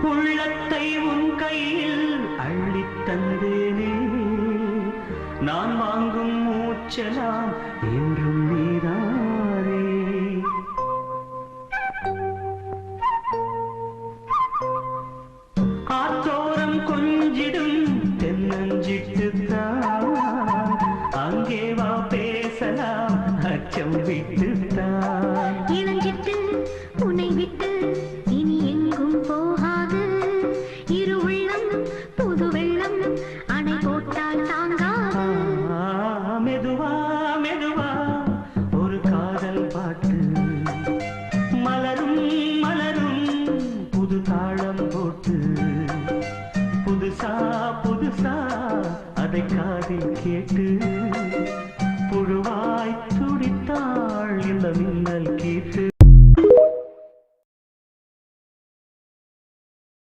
உள்ளத்தை உன் கையில் அள்ளித் தந்தேனே நான் வாங்கும் மூச்சலாம் என்றும் நீதானே ஆத்தோரம் கொஞ்சிடும்